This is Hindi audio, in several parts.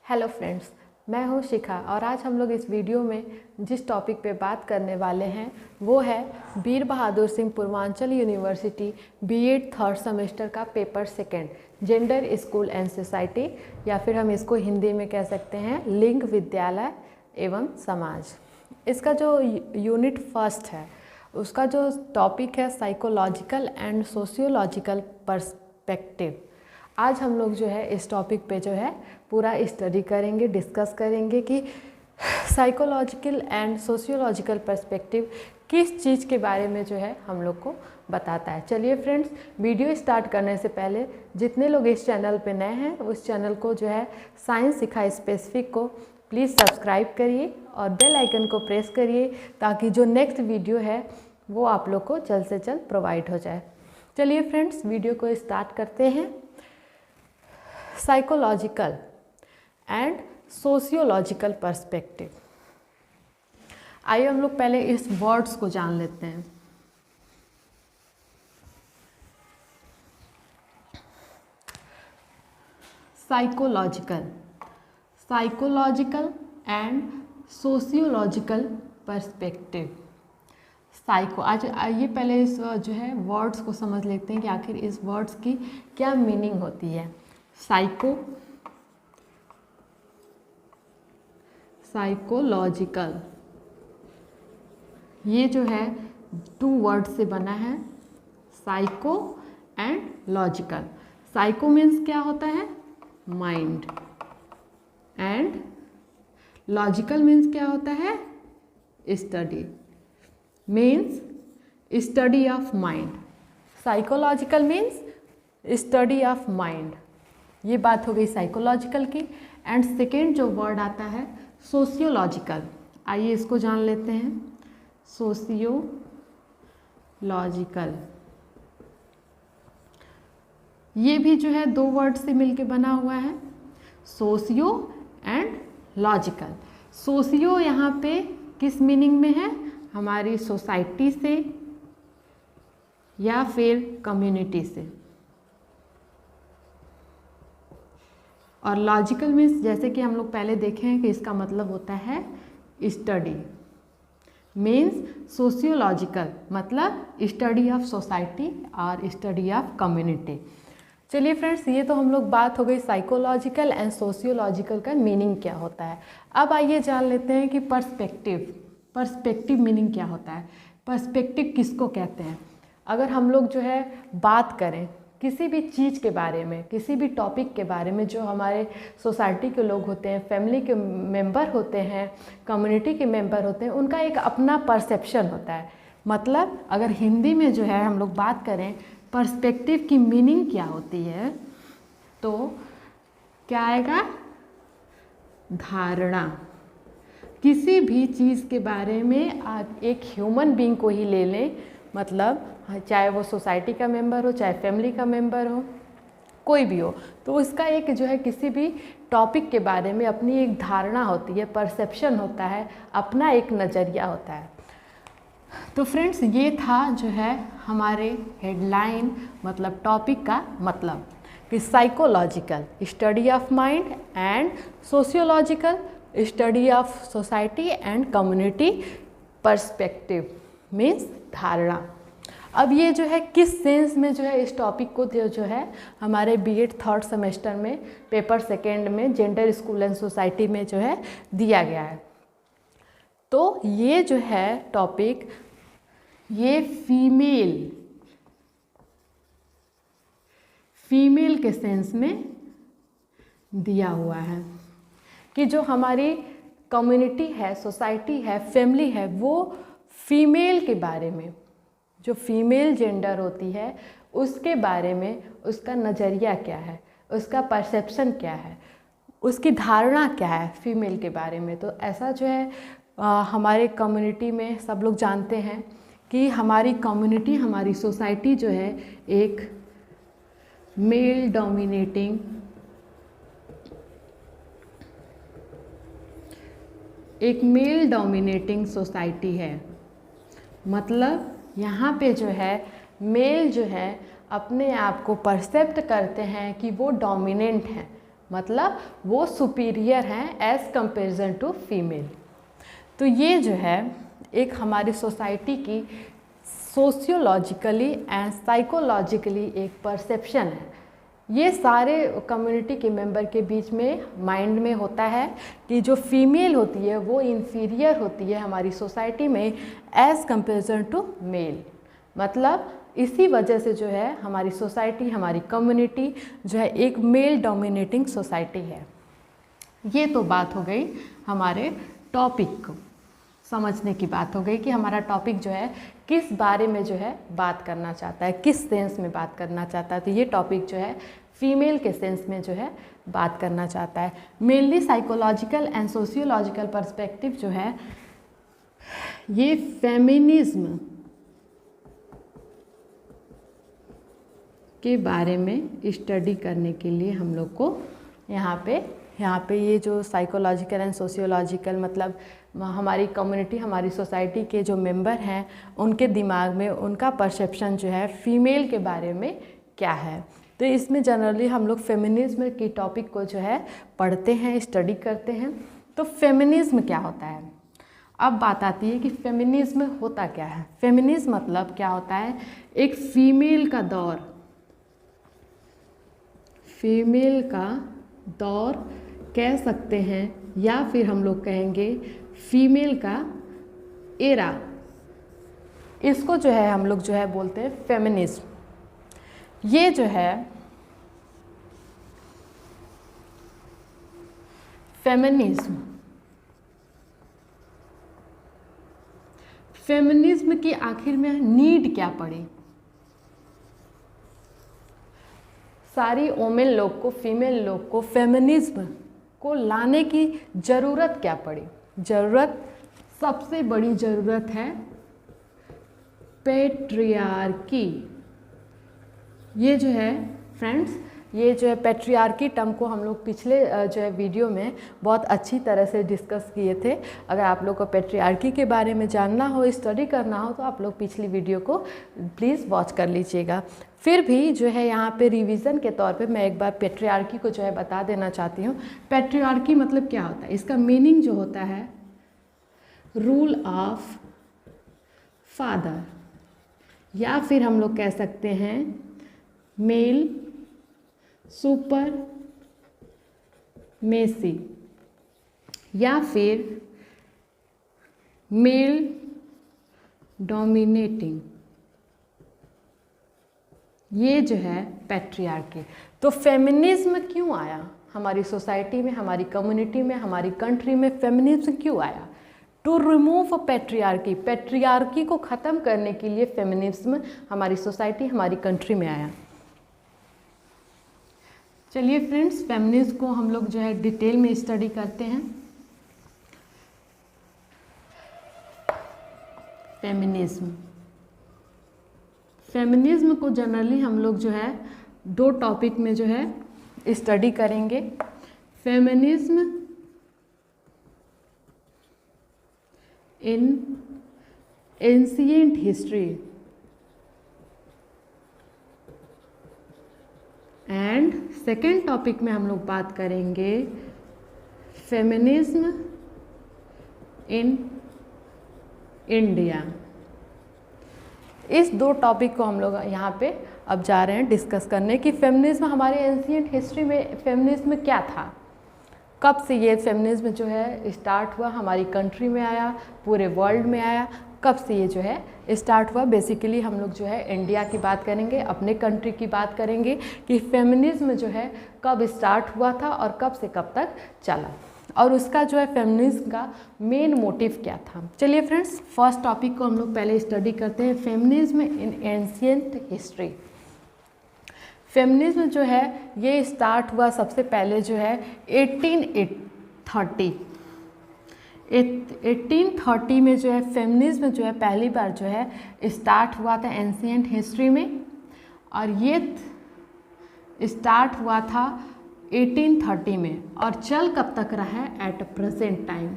हेलो फ्रेंड्स, मैं हूँ शिखा और आज हम लोग इस वीडियो में जिस टॉपिक पे बात करने वाले हैं वो है Veer Bahadur Singh Purvanchal university BEd third semester का paper second gender school and society, या फिर हम इसको हिंदी में कह सकते हैं लिंग विद्यालय एवं समाज। इसका जो यूनिट फर्स्ट है उसका जो टॉपिक है साइकोलॉजिकल एंड सोशियोलॉजिकल पर्सपेक्टिव। आज हम लोग जो है इस टॉपिक पे जो है पूरा स्टडी करेंगे, डिस्कस करेंगे कि साइकोलॉजिकल एंड सोशियोलॉजिकल पर्सपेक्टिव किस चीज़ के बारे में जो है हम लोग को बताता है। चलिए फ्रेंड्स, वीडियो स्टार्ट करने से पहले जितने लोग इस चैनल पे नए हैं उस चैनल को जो है साइंस सिखा स्पेसिफिक को प्लीज़ सब्सक्राइब करिए और बेल आइकन को प्रेस करिए ताकि जो नेक्स्ट वीडियो है वो आप लोग को जल्द से जल्द प्रोवाइड हो जाए। चलिए फ्रेंड्स, वीडियो को स्टार्ट करते हैं। Psychological and sociological perspective. आइए हम लोग पहले इस वर्ड्स को जान लेते हैं। Psychological and sociological perspective. आज आइए पहले इस जो है वर्ड्स को समझ लेते हैं कि आखिर इस वर्ड्स की क्या मीनिंग होती है। साइकोलॉजिकल, ये जो है 2 वर्ड से बना है, psycho and logical. Psycho means क्या होता है? माइंड, एंड लॉजिकल मीन्स क्या होता है? Study, means study of mind. Psychological means study of mind, ये बात हो गई साइकोलॉजिकल की। एंड सेकेंड जो वर्ड आता है सोशियोलॉजिकल, आइए इसको जान लेते हैं। सोशियोलॉजिकल, ये भी जो है 2 वर्ड से मिलके बना हुआ है, सोशियो एंड लॉजिकल। सोशियो यहाँ पे किस मीनिंग में है? हमारी सोसाइटी से या फिर कम्युनिटी से। और लॉजिकल मीन्स जैसे कि हम लोग पहले देखे हैं कि इसका मतलब होता है स्टडी, मीन्स सोशियोलॉजिकल मतलब स्टडी ऑफ सोसाइटी और स्टडी ऑफ कम्युनिटी। चलिए फ्रेंड्स, ये तो हम लोग बात हो गई साइकोलॉजिकल एंड सोशियोलॉजिकल का मीनिंग क्या होता है। अब आइए जान लेते हैं कि पर्सपेक्टिव मीनिंग क्या होता है। पर्सपेक्टिव किसको कहते हैं? अगर हम लोग जो है बात करें किसी भी चीज़ के बारे में, किसी भी टॉपिक के बारे में, जो हमारे सोसाइटी के लोग होते हैं, फैमिली के मेंबर होते हैं, कम्युनिटी के मेंबर होते हैं, उनका एक अपना परसेप्शन होता है। मतलब अगर हिंदी में जो है हम लोग बात करें पर्सपेक्टिव की मीनिंग क्या होती है तो क्या आएगा? धारणा। किसी भी चीज़ के बारे में आप एक ह्यूमन बीइंग को ही ले लें, मतलब चाहे वो सोसाइटी का मेंबर हो, चाहे फैमिली का मेंबर हो, कोई भी हो, तो उसका एक जो है किसी भी टॉपिक के बारे में अपनी एक धारणा होती है, परसेप्शन होता है, अपना एक नज़रिया होता है। तो फ्रेंड्स, ये था जो है हमारे हेडलाइन मतलब टॉपिक का मतलब कि psychological study of mind and sociological study of society and community perspective means धारणा। अब ये जो है किस सेंस में जो है इस टॉपिक को जो है हमारे बीएड थर्ड सेमेस्टर में पेपर सेकेंड में जेंडर स्कूल एंड सोसाइटी में जो है दिया गया है। तो ये जो है टॉपिक ये फीमेल के सेंस में दिया हुआ है कि जो हमारी कम्युनिटी है, सोसाइटी है, फैमिली है, वो फीमेल के बारे में, जो फीमेल जेंडर होती है उसके बारे में उसका नज़रिया क्या है, उसका परसेप्शन क्या है, उसकी धारणा क्या है फीमेल के बारे में। तो ऐसा जो है हमारे कम्युनिटी में सब लोग जानते हैं कि हमारी कम्युनिटी, हमारी सोसाइटी जो है एक मेल डोमिनेटिंग सोसाइटी है। मतलब यहाँ पे जो है मेल जो है अपने आप को परसेप्ट करते हैं कि वो डोमिनेंट हैं, मतलब वो सुपीरियर हैं एज कंपेरिजन टू फीमेल। तो ये जो है एक हमारी सोसाइटी की सोशियोलॉजिकली एंड साइकोलॉजिकली एक परसेप्शन है। ये सारे कम्युनिटी के मेंबर के बीच में माइंड में होता है कि जो फीमेल होती है वो इन्फीरियर होती है हमारी सोसाइटी में एज कंपेरिजन टू मेल। मतलब इसी वजह से जो है हमारी सोसाइटी, हमारी कम्युनिटी जो है एक मेल डोमिनेटिंग सोसाइटी है। ये तो बात हो गई हमारे टॉपिक को समझने की बात हो गई कि हमारा टॉपिक जो है किस बारे में जो है बात करना चाहता है, किस सेंस में बात करना चाहता है। तो ये टॉपिक जो है फीमेल के सेंस में जो है बात करना चाहता है। Mainly psychological and sociological perspective जो है ये फेमिनिज्म के बारे में स्टडी करने के लिए हम लोग को यहाँ पे ये जो साइकोलॉजिकल एंड सोशियोलॉजिकल मतलब हमारी कम्युनिटी, हमारी सोसाइटी के जो मेंबर हैं उनके दिमाग में उनका परसेप्शन जो है फीमेल के बारे में क्या है। तो इसमें जनरली हम लोग फेमिनिज्म की टॉपिक को जो है पढ़ते हैं, स्टडी करते हैं। तो फेमिनिज्म क्या होता है? अब बात आती है कि फेमिनिज्म होता क्या है। फेमिनिज्म मतलब क्या होता है? एक फीमेल का दौर कह सकते हैं, या फिर हम लोग कहेंगे फीमेल का एरा। इसको जो है हम लोग जो है बोलते हैं फेमिनिज्म। ये जो है फेमिनिज्म की आखिर में नीड क्या पड़ी? सारी वोमेन लोग को, फीमेल लोग को फेमिनिज्म को लाने की ज़रूरत क्या पड़ी? सबसे बड़ी ज़रूरत है पैट्रियार्की। ये जो है फ्रेंड्स, ये जो है पैट्रियार्की टर्म को हम लोग पिछले जो है वीडियो में बहुत अच्छी तरह से डिस्कस किए थे। अगर आप लोग को पैट्रियार्की के बारे में जानना हो, स्टडी करना हो, तो आप लोग पिछली वीडियो को प्लीज़ वॉच कर लीजिएगा। फिर भी जो है यहाँ पे रिवीजन के तौर पे मैं एक बार पैट्रियार्की को जो है बता देना चाहती हूँ। पैट्रियार्की मतलब क्या होता है? इसका मीनिंग जो होता है रूल ऑफ फादर, या फिर हम लोग कह सकते हैं मेल सुपरमेसी, या फिर मेल डोमिनेटिंग। ये जो है पैट्रियार्की। तो फेमिनिज्म क्यों आया हमारी सोसाइटी में, हमारी कम्युनिटी में, हमारी कंट्री में? फेमिनिज्म क्यों आया? To remove patriarchy. पैट्रियार्की को ख़त्म करने के लिए फेमिनिज्म हमारी सोसाइटी, हमारी कंट्री में आया। चलिए फ्रेंड्स, फेमिनिज्म को हम लोग जो है डिटेल में स्टडी करते हैं। फेमिनिज्म को जनरली हम लोग जो है दो टॉपिक में जो है स्टडी करेंगे। Feminism in ancient history and second topic में हम लोग बात करेंगे फेमिनिज्म इन इंडिया। इस दो टॉपिक को हम लोग यहाँ पे अब जा रहे हैं डिस्कस करने कि फेमिनिज्म हमारे एंशिएंट हिस्ट्री में फेमिनिज्म क्या था, कब से ये फेमिनिज्म जो है स्टार्ट हुआ, हमारी कंट्री में आया, पूरे वर्ल्ड में आया, कब से ये जो है स्टार्ट हुआ। बेसिकली हम लोग जो है इंडिया की बात करेंगे, अपने कंट्री की बात करेंगे कि फेमिनिज्म जो है कब स्टार्ट हुआ था और कब से कब तक चला, और उसका जो है फेमिनिज्म का मेन मोटिव क्या था। चलिए फ्रेंड्स, फर्स्ट टॉपिक को हम लोग पहले स्टडी करते हैं, फेमिनिज्म इन एंशिएंट हिस्ट्री। फेमिनिज्म जो है ये स्टार्ट हुआ सबसे पहले जो है 1830 में जो है फेमिनिज्म जो है पहली बार जो है स्टार्ट हुआ था एंशिएंट हिस्ट्री में, और ये स्टार्ट हुआ था 1830 में और चल कब तक रहा है? At present time.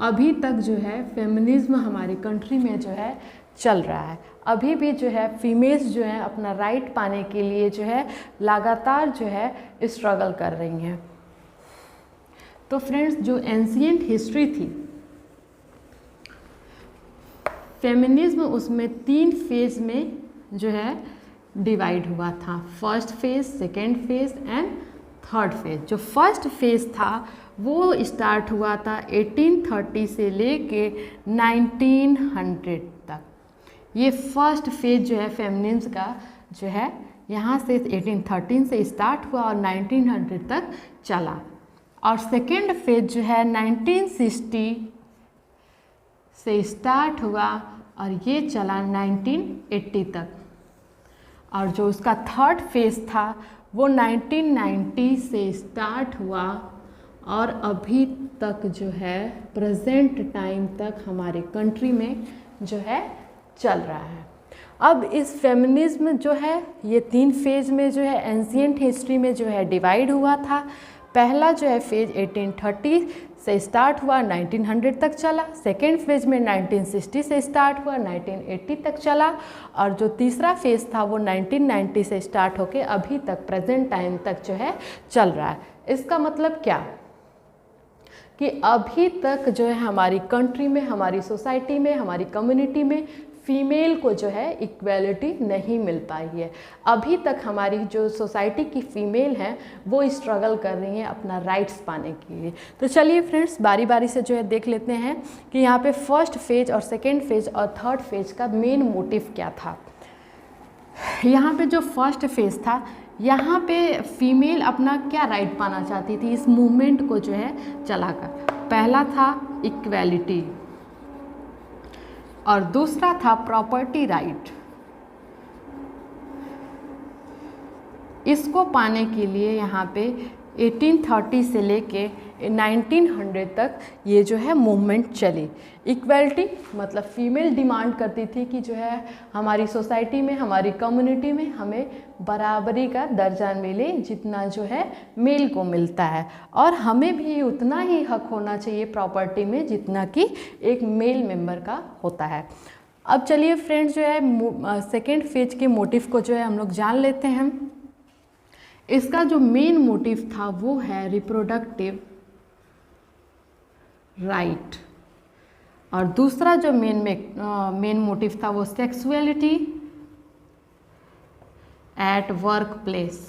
अभी तक जो है फेमिनिज्म हमारे कंट्री में जो है चल रहा है। अभी भी जो है फीमेल्स जो हैं अपना राइट पाने के लिए जो है लगातार जो है स्ट्रगल कर रही हैं। तो फ्रेंड्स, जो एंशिएंट हिस्ट्री थी फेमिनिज्म, उसमें 3 फेज में जो है डिवाइड हुआ था। First phase, second phase and third phase. जो फर्स्ट फेज था वो स्टार्ट हुआ था 1830 से लेके 1900 तक। ये फर्स्ट फेज जो है फेमिनिज्म का जो है यहाँ से 1813 से स्टार्ट हुआ और 1900 तक चला। और सेकेंड फेज जो है 1960 से स्टार्ट हुआ और ये चला 1980 तक। और जो उसका थर्ड फेज था वो 1990 से स्टार्ट हुआ और अभी तक जो है प्रेजेंट टाइम तक हमारे कंट्री में जो है चल रहा है। अब इस फेमिनिज्म जो है ये 3 फेज में जो है एंशिएंट हिस्ट्री में जो है डिवाइड हुआ था। पहला जो है फेज 1830 से स्टार्ट हुआ 1900 तक चला। सेकेंड फेज में 1960 से स्टार्ट हुआ 1980 तक चला। और जो तीसरा फेज था वो 1990 से स्टार्ट होके अभी तक प्रेजेंट टाइम तक जो है चल रहा है। इसका मतलब क्या कि अभी तक जो है हमारी कंट्री में, हमारी सोसाइटी में, हमारी कम्युनिटी में फीमेल को जो है इक्वालिटी नहीं मिल पाई है। अभी तक हमारी जो सोसाइटी की फ़ीमेल हैं वो स्ट्रगल कर रही हैं अपना राइट्स पाने के लिए। तो चलिए फ्रेंड्स, बारी बारी से जो है देख लेते हैं कि यहाँ पे फर्स्ट फेज और सेकेंड फेज और थर्ड फेज का मेन मोटिव क्या था। यहाँ पे जो फर्स्ट फेज था, यहाँ पे फीमेल अपना क्या राइट पाना चाहती थी इस मूवमेंट को जो है चलाकर। पहला था इक्वालिटी और दूसरा था प्रॉपर्टी राइट। इसको पाने के लिए यहाँ पे 1830 से लेके 1900 तक ये जो है मूवमेंट चली। इक्वलिटी मतलब फीमेल डिमांड करती थी कि जो है हमारी सोसाइटी में, हमारी कम्युनिटी में हमें बराबरी का दर्जा मिले जितना जो है मेल को मिलता है, और हमें भी उतना ही हक होना चाहिए प्रॉपर्टी में जितना कि एक मेल मेंबर का होता है। अब चलिए फ्रेंड्स, जो है सेकेंड फेज के मोटिव को जो है हम लोग जान लेते हैं। इसका जो मेन मोटिव था वो है रिप्रोडक्टिव राइट, और दूसरा जो मेन मोटिव था वो sexuality at work place.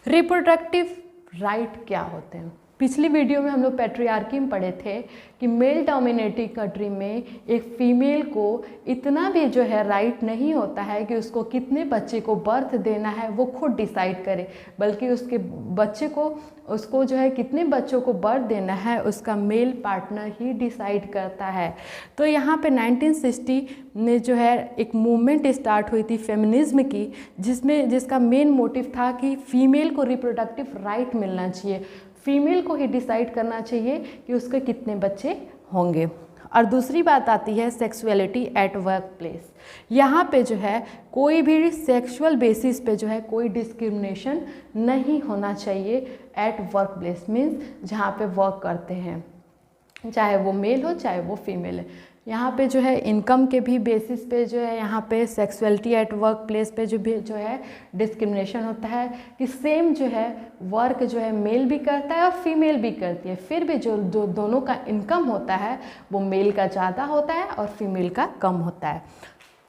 Reproductive right क्या होते हैं? पिछली वीडियो में हम लोग पैट्रियार्की में पढ़े थे कि मेल डोमिनेटेड कंट्री में एक फीमेल को इतना भी जो है राइट नहीं होता है कि उसको कितने बच्चे को बर्थ देना है वो खुद डिसाइड करे, बल्कि उसके बच्चे को, उसको जो है कितने बच्चों को बर्थ देना है उसका मेल पार्टनर ही डिसाइड करता है। तो यहाँ पे 1960 में जो है एक मूवमेंट स्टार्ट हुई थी फेमिनिज्म की, जिसका मेन मोटिव था कि फीमेल को रिप्रोडक्टिव राइट मिलना चाहिए, फीमेल को ही डिसाइड करना चाहिए कि उसके कितने बच्चे होंगे। और दूसरी बात आती है सेक्सुअलिटी एट वर्क प्लेस। यहाँ पे जो है कोई भी सेक्सुअल बेसिस पे जो है कोई डिस्क्रिमिनेशन नहीं होना चाहिए एट वर्क प्लेस, मीन्स जहाँ पे वर्क करते हैं, चाहे वो मेल हो चाहे वो फीमेल है। यहाँ पे जो है इनकम के भी बेसिस पे जो है यहाँ पे सेक्सुअलिटी एट वर्क प्लेस पे जो है डिस्क्रिमिनेशन होता है कि सेम जो है वर्क जो है मेल भी करता है और फीमेल भी करती है, फिर भी जो दोनों का इनकम होता है वो मेल का ज़्यादा होता है और फीमेल का कम होता है।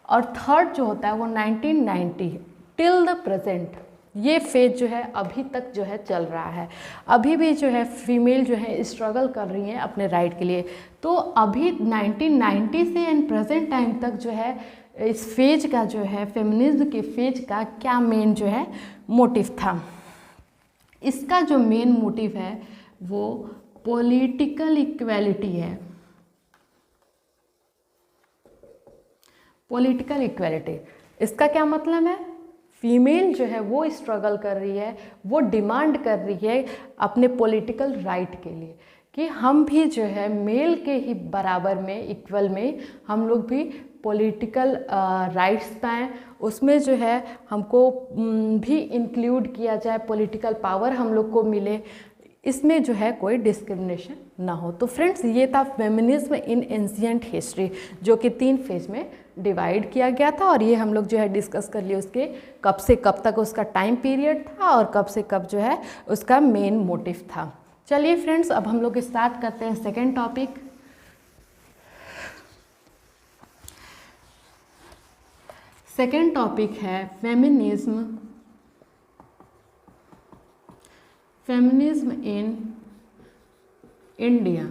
और थर्ड जो होता है वो 1990 टिल द प्रेजेंट, ये फेज जो है अभी तक जो है चल रहा है। अभी भी जो है फीमेल जो है स्ट्रगल कर रही हैं अपने राइट के लिए। तो अभी 1990 से एंड प्रेजेंट टाइम तक जो है इस फेज का जो है फेमिनिज्म के फेज का क्या मेन जो है मोटिव था? इसका जो मेन मोटिव है वो पॉलिटिकल इक्वालिटी है। पॉलिटिकल इक्वालिटी, इसका क्या मतलब है? फीमेल जो है वो स्ट्रगल कर रही है, वो डिमांड कर रही है अपने पॉलिटिकल राइट के लिए कि हम भी जो है मेल के ही बराबर में, इक्वल में हम लोग भी पॉलिटिकल राइट्स पाएँ, उसमें जो है हमको भी इंक्लूड किया जाए, पॉलिटिकल पावर हम लोग को मिले। इसमें जो है कोई डिस्क्रिमिनेशन ना हो। तो फ्रेंड्स, ये था फेमिनिज्म इन एंशिएंट हिस्ट्री, जो कि 3 फेज में डिवाइड किया गया था, और ये हम लोग जो है डिस्कस कर लिए उसके कब से कब तक उसका टाइम पीरियड था और कब से कब जो है उसका मेन मोटिव था। चलिए फ्रेंड्स, अब हम लोग स्टार्ट करते हैं सेकेंड टॉपिक। सेकेंड टॉपिक है फेमिनिज्म इन इंडिया।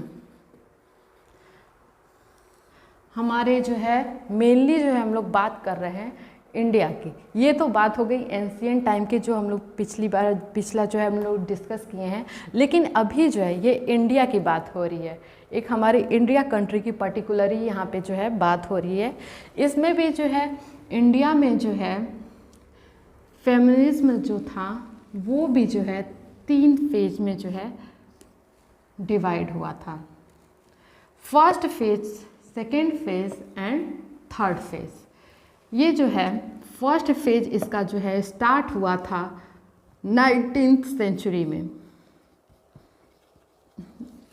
हमारे जो है मेनली जो है हम लोग बात कर रहे हैं इंडिया की। ये तो बात हो गई एंशिएंट टाइम की, जो हम लोग पिछला जो है हम लोग डिस्कस किए हैं, लेकिन अभी जो है ये इंडिया की बात हो रही है। एक हमारी इंडिया कंट्री की पर्टिकुलरली यहाँ पे जो है बात हो रही है। इसमें भी जो है इंडिया में जो है फेमिनिज्म जो था वो भी जो है 3 फेज में जो है डिवाइड हुआ था। First phase, second phase and third phase. ये जो है फर्स्ट फेज इसका जो है स्टार्ट हुआ था 19th सेंचुरी में,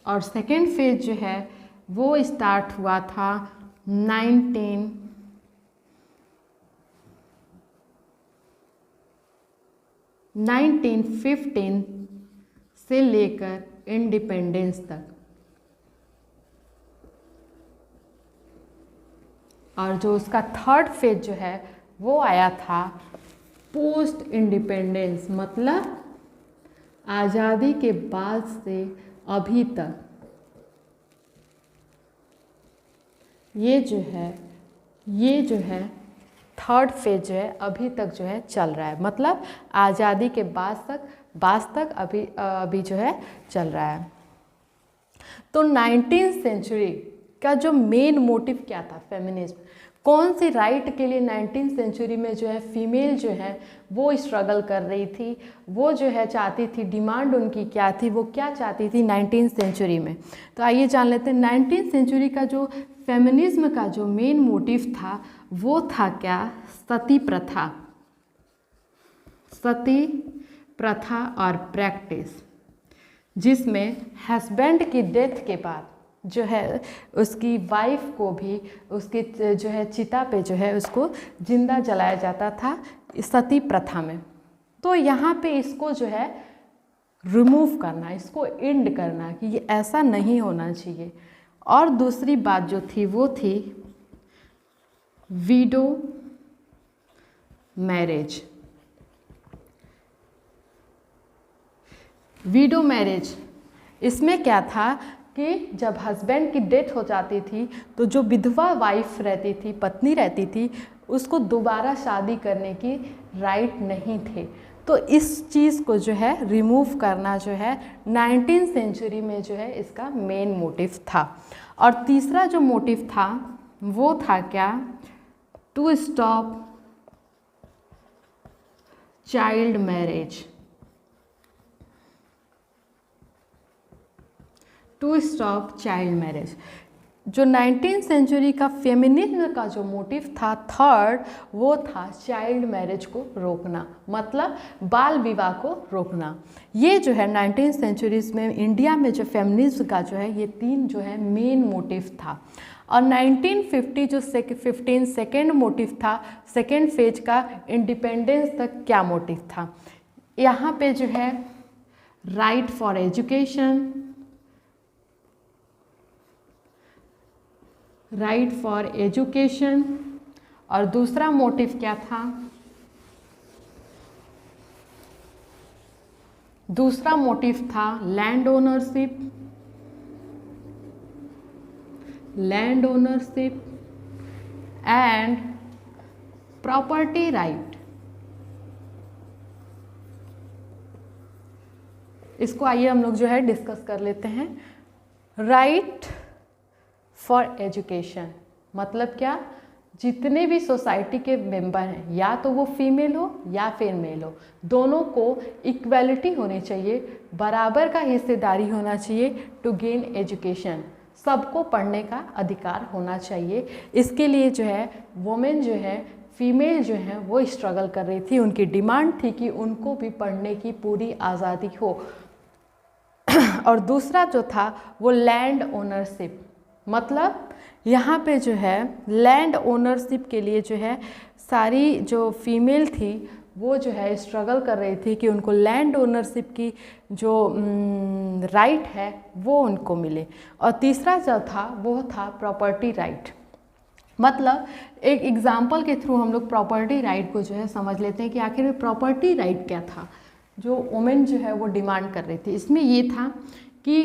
और सेकेंड फेज जो है वो स्टार्ट हुआ था 1915 से लेकर इंडिपेंडेंस तक। और जो उसका थर्ड फेज जो है वो आया था पोस्ट इंडिपेंडेंस, मतलब आज़ादी के बाद से अभी तक। ये जो है थर्ड फेज जो है अभी तक जो है चल रहा है, मतलब आज़ादी के बाद तक अभी जो है चल रहा है। तो 19th सेंचुरी का जो मेन मोटिव क्या था फेमिनिज्म, कौन सी राइट के लिए 19th सेंचुरी में जो है फीमेल जो है वो स्ट्रगल कर रही थी, वो जो है चाहती थी, डिमांड उनकी क्या थी, वो क्या चाहती थी 19th सेंचुरी में। तो आइए जान लेते हैं 19th सेंचुरी का जो फेमिनिज्म का जो मेन मोटिव था वो था क्या, सती प्रथा और प्रैक्टिस, जिसमें हस्बैंड की डेथ के बाद जो है उसकी वाइफ को भी उसकी जो है चिता पे जो है उसको जिंदा जलाया जाता था सती प्रथा में। तो यहाँ पे इसको जो है रिमूव करना, इसको एंड करना कि ये ऐसा नहीं होना चाहिए। और दूसरी बात जो थी वो थी विडो मैरिज। विडो मैरिज इसमें क्या था कि जब हस्बैंड की डेथ हो जाती थी तो जो विधवा वाइफ रहती थी, पत्नी रहती थी, उसको दोबारा शादी करने की राइट नहीं थे। तो इस चीज़ को जो है रिमूव करना जो है 19th सेंचुरी में जो है इसका मेन मोटिव था। और तीसरा जो मोटिव था वो था क्या, to stop child marriage. To stop child marriage. जो 19th सेंचुरी का फेमिनिज्म का जो मोटिव था थर्ड, वो था चाइल्ड मैरिज को रोकना, मतलब बाल विवाह को रोकना। ये जो है 19th सेंचुरीज में इंडिया में जो फेमिनिज्म का जो है ये 3 जो है मेन मोटिव था। और 1950 जो 15 सेकेंड मोटिव था, सेकेंड फेज का इंडिपेंडेंस तक क्या मोटिव था, यहाँ पे जो है right for education, right for education. और दूसरा मोटिव क्या था, दूसरा मोटिव था land ownership, and property right. इसको आइए हम लोग जो है डिस्कस कर लेते हैं। राइट फॉर एजुकेशन मतलब क्या, जितने भी सोसाइटी के मेंबर हैं, या तो वो फीमेल हो या फिर मेल हो, दोनों को इक्वलिटी होनी चाहिए, बराबर का हिस्सेदारी होना चाहिए टू गेन एजुकेशन। सबको पढ़ने का अधिकार होना चाहिए। इसके लिए जो है वुमेन जो है, फीमेल जो है वो स्ट्रगल कर रही थी, उनकी डिमांड थी कि उनको भी पढ़ने की पूरी आज़ादी हो। और दूसरा जो था वो लैंड ओनरशिप। मतलब यहाँ पे जो है लैंड ओनरशिप के लिए जो है सारी जो फीमेल थी वो जो है स्ट्रगल कर रही थी कि उनको लैंड ओनरशिप की जो राइट है वो उनको मिले। और तीसरा जो था वो था प्रॉपर्टी राइट। मतलब एक एग्जाम्पल के थ्रू हम लोग प्रॉपर्टी राइट को जो है समझ लेते हैं कि आखिर में प्रॉपर्टी राइट क्या था जो वुमेन जो है वो डिमांड कर रही थी। इसमें ये था कि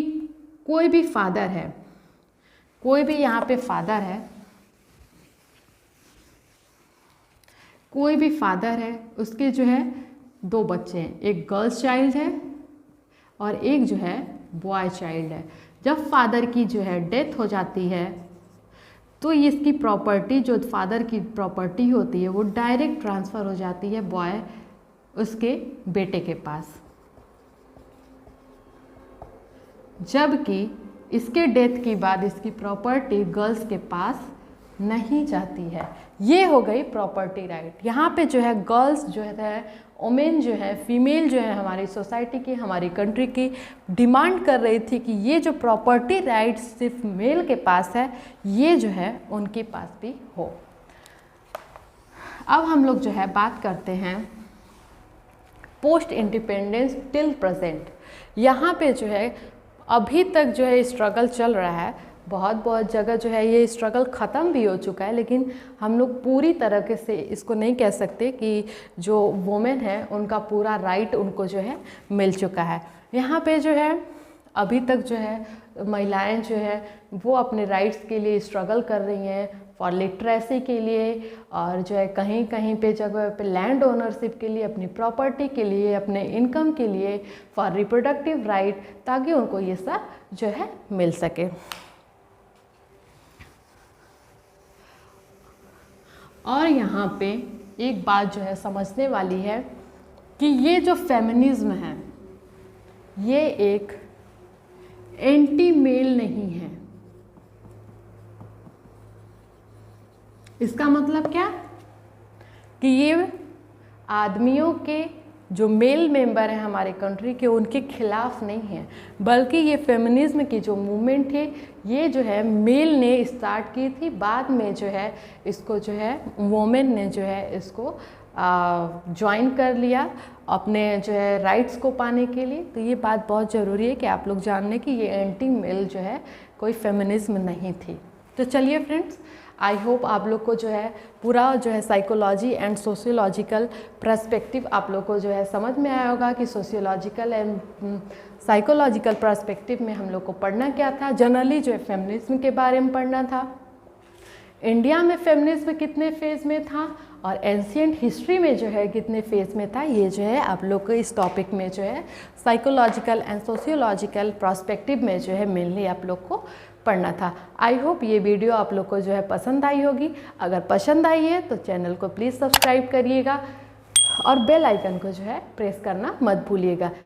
कोई भी फादर है, कोई भी यहाँ पे फादर है, कोई भी फादर है, उसके जो है 2 बच्चे हैं, एक गर्ल्स चाइल्ड है और एक जो है बॉय चाइल्ड है। जब फादर की जो है डेथ हो जाती है तो इसकी प्रॉपर्टी, जो फादर की प्रॉपर्टी होती है, वो डायरेक्ट ट्रांसफ़र हो जाती है बॉय उसके बेटे के पास, जबकि इसके डेथ के बाद इसकी प्रॉपर्टी गर्ल्स के पास नहीं जाती है। ये हो गई प्रॉपर्टी राइट। यहाँ पे जो है गर्ल्स जो है, वुमेन जो है, फीमेल जो है, हमारी सोसाइटी की, हमारी कंट्री की डिमांड कर रही थी कि ये जो प्रॉपर्टी राइट सिर्फ मेल के पास है, ये जो है उनके पास भी हो। अब हम लोग जो है बात करते हैं पोस्ट इंडिपेंडेंस टिल प्रेजेंट। यहाँ पे जो है अभी तक जो है स्ट्रगल चल रहा है। बहुत जगह जो है ये स्ट्रगल ख़त्म भी हो चुका है, लेकिन हम लोग पूरी तरीके से इसको नहीं कह सकते कि जो वुमेन है उनका पूरा राइट उनको जो है मिल चुका है। यहाँ पे जो है अभी तक जो है महिलाएं जो है वो अपने राइट्स के लिए स्ट्रगल कर रही हैं, फॉर लिटरेसी के लिए, और जो है कहीं कहीं पे जगह पे लैंड ओनरशिप के लिए, अपनी प्रॉपर्टी के लिए, अपने इनकम के लिए, फॉर रिप्रोडक्टिव राइट, ताकि उनको ये सब जो है मिल सके। और यहाँ पे एक बात जो है समझने वाली है कि ये जो फेमिनिज्म है ये एक एंटी मेल नहीं है। इसका मतलब क्या कि ये आदमियों के जो मेल मेंबर हैं हमारे कंट्री के, उनके खिलाफ नहीं है, बल्कि ये फेमिनिज्म की जो मूवमेंट है ये जो है मेल ने स्टार्ट की थी। बाद में जो है इसको जो है वुमेन ने जो है इसको ज्वाइन कर लिया अपने जो है राइट्स को पाने के लिए। तो ये बात बहुत ज़रूरी है कि आप लोग जान लें कि ये एंटी मेल जो है कोई फेमिनिज्म नहीं थी। तो चलिए फ्रेंड्स, आई होप आप लोग को जो है पूरा जो है साइकोलॉजी एंड सोशियोलॉजिकल पर्सपेक्टिव आप लोग को जो है समझ में आया होगा कि सोशियोलॉजिकल एंड साइकोलॉजिकल पर्सपेक्टिव में हम लोग को पढ़ना क्या था। जनरली जो है फेमिनिज्म के बारे में पढ़ना था, इंडिया में फेमिनिज्म कितने फेज़ में था और एंशिएंट हिस्ट्री में जो है कितने फेज़ में था, ये जो है आप लोग को इस टॉपिक में जो है साइकोलॉजिकल एंड सोशियोलॉजिकल पर्सपेक्टिव में जो है मेनली आप लोग को पढ़ना था। आई होप ये वीडियो आप लोग को जो है पसंद आई होगी। अगर पसंद आई है तो चैनल को प्लीज़ सब्सक्राइब करिएगा और बेल आइकन को जो है प्रेस करना मत भूलिएगा।